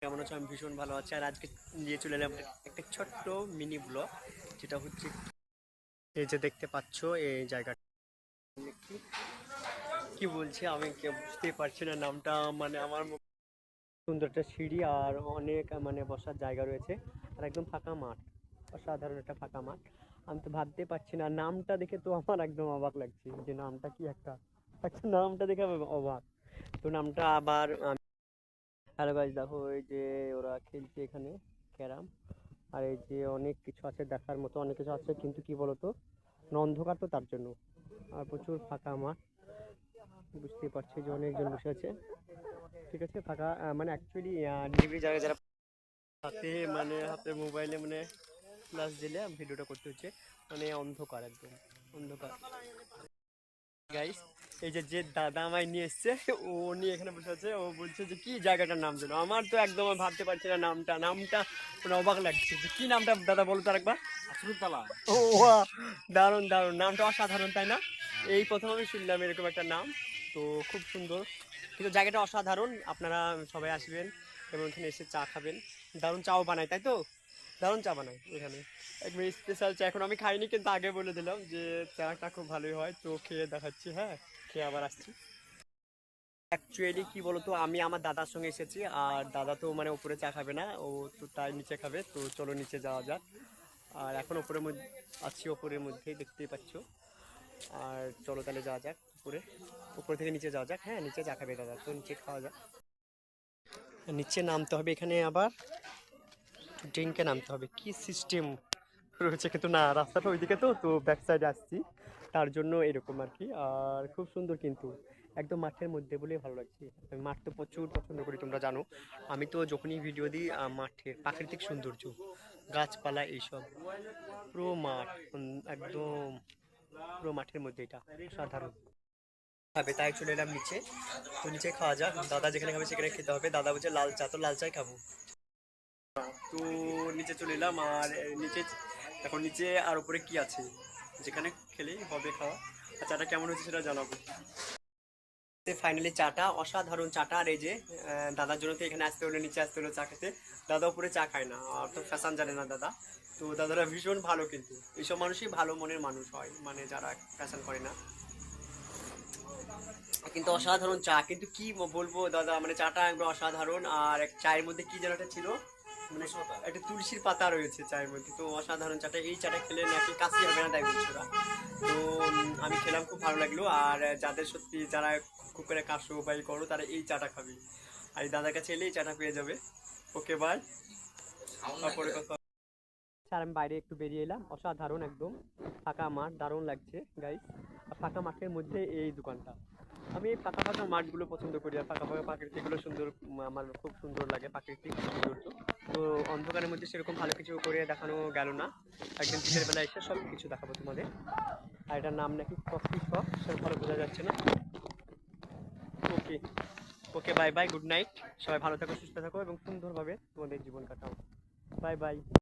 কেমন আছো? আমি ভীষণ ভালো আছি। আর আজকে নিয়ে চলে এলাম একটা ছোট্ট মিনি ব্লগ, যেটা হচ্ছে এই যে দেখতে পাচ্ছ এই জায়গাটা কি কি বলছি আমি বুঝতেই পারছি না নামটা। মানে আমার সুন্দর একটা সিঁড়ি আর অনেক মানে বসার জায়গা রয়েছে আর একদম ফাঁকা মাঠ, অসাধারণ একটা ফাঁকা মাঠ। আমি তো ভাবতে পারছি না, নামটা দেখে তো আমার একদম অবাক লাগছে যে নামটা কি একটা একটা নামটা দেখে আমি অবাক। তো নামটা আবার হ্যালো গাইস, দেখো এই যে ওরা খেলছে এখানে ক্যারাম। আর এই যে অনেক কিছু আছে দেখার মতো, অনেক কিছু আছে, কিন্তু কি বলতো অন্ধকার তো তার জন্য। আর প্রচুর ফাঁকা মাঠ, বুঝতেই পারছি যে অনেকজন বসে আছে। ঠিক আছে ফাঁকা, মানে অ্যাকচুয়ালি নিরিবিলি জায়গায় যারা হাতে মানে হাতে মোবাইলে মানে ফ্ল্যাশ দিলে ভিডিওটা করতে হচ্ছে, মানে অন্ধকার একদম অন্ধকার। গাইস, এই যে যে দাদা আমায় নিয়ে এসছে, ও নিয়ে এখানে বসে আছে, ও বলছে যে কি জায়গাটার নাম ছিল। আমার তো একদম আমি ভাবতে পারছি না নামটা মানে অবাক লাগছে যে কি নামটা দাদা বলো তো আরেকবার। আসরুদ্দালা। ও বাহ! দারুণ দারুণ, নামটা অসাধারণ তাই না? এই প্রথম আমি শুনলাম এরকম একটা নাম। তো খুব সুন্দর, কিন্তু জায়গাটা অসাধারণ। আপনারা সবাই আসবেন এবং এখানে এসে চা খাবেন। দারুণ চাও বানায় তাই তো? দারুণ চা বানায় এখানে, একদম স্পেশাল চা। এখন আমি খাইনি, কিন্তু আগে বলে দিলাম যে চাটা খুব ভালোই হয়। তো খেয়ে দেখাচ্ছি, হ্যাঁ খেয়ে আবার আসছি। অ্যাকচুয়ালি কি বলতো, আমি আমার দাদার সঙ্গে এসেছি, আর দাদা তো মানে উপরে চা খাবে না, ও তো তাই নিচে খাবে। তো চলো নিচে যাওয়া যাক। আর এখন উপরের মধ্যে আছি, উপরের মধ্যেই দেখতেই পাচ্ছ। আর চলো তাহলে যাওয়া যাক উপরে, উপর থেকে নিচে যাওয়া যাক। হ্যাঁ নিচে চা খাবে দাদা, তো নিচে খাওয়া যাক। নিচে নামতে হবে এখানে, আবার ড্রিঙ্কে নামতে হবে, কি সিস্টেম রয়েছে। কিন্তু না, রাস্তাটা ওইদিকে তো তো ব্যাক সাইডে আসছি, তার জন্য এরকম আর কি। আর খুব সুন্দর, কিন্তু একদম মাঠের মধ্যে বলেই ভালো লাগছে। আমি মাঠ তো প্রচুর পছন্দ করি, তোমরা জানো। আমি তো যখনই ভিডিও দিই মাঠের প্রাকৃতিক সৌন্দর্য, গাছপালা এইসব, পুরো মাঠ, একদম পুরো মাঠের মধ্যে, এটা সাধারণ খাবে। তাই চলে এলাম নিচে। তো নিচে খাওয়া যাক, দাদা যেখানে খাবে সেখানে খেতে হবে। দাদা বলছে লাল চা, তো লাল চাই খাবো। তো নিচে চলে এলাম, আর নিচে এখন নিচে আর উপরে কি আছে, যেখানে খেলেই হবে খাওয়া। আর চাটা কেমন হচ্ছে সেটা জানাবো। ফাইনালি চাটা অসাধারণ চাটা। আর এই যে দাদার জন্য তো এখানে আসতে হলো, নিচে আসতে হলো চা খেতে। দাদা উপরে চা খায় না, আর তো ফ্যাশন জানে না দাদা। তো দাদারা ভীষণ ভালো, কিন্তু এইসব মানুষই ভালো মনের মানুষ হয়, মানে যারা ফ্যাশন করে না। কিন্তু অসাধারণ চা, কিন্তু কি বলবো দাদা, মানে চাটা একদম অসাধারণ। আর এক চায়ের মধ্যে কি যেন একটা ছিল, মানে একটা তুলসীর পাতা রয়েছে চায়ের মধ্যে। তো অসাধারণ চাটা, এই চাটা খেলে নাকি কাশি হবে না তাই বলছে ওরা। তো আমি খেলাম, খুব ভালো লাগলো। আর যাদের সত্যি যারা খুব করে কাশো বা করো, তারা এই চাটা খাবে। আর এই দাদার কাছে এলে এই চাটা পেয়ে যাবে। ওকে বাই, তারপরে কথা। স্যার আমি বাইরে একটু বেরিয়ে এলাম, অসাধারণ একদম ফাঁকা মাঠ, দারুণ লাগছে গাইস। আর ফাঁকা মাঠের মধ্যে এই দোকানটা। আমি এই ফাঁকা ফাঁকা মাঠগুলো পছন্দ করি, আর ফাঁকা ফাঁকা প্রাকৃতিকগুলো সুন্দর, আমার খুব সুন্দর লাগে প্রাকৃতিক সৌন্দর্য। তো অন্ধকারের মধ্যে সেরকম ভালো কিছু করে দেখানো গেল না, একদিন দিনের বেলা এসে সব কিছু দেখাবো তোমাদের। আর এটার নাম নাকি কফি শপ, সেটা ভালো বোঝা যাচ্ছে না। Okay, okay bye bye, good night. সবাই ভালো থাকো, সুস্থ থাকো এবং সুন্দরভাবে তোমাদের জীবন কাটাও। Bye bye.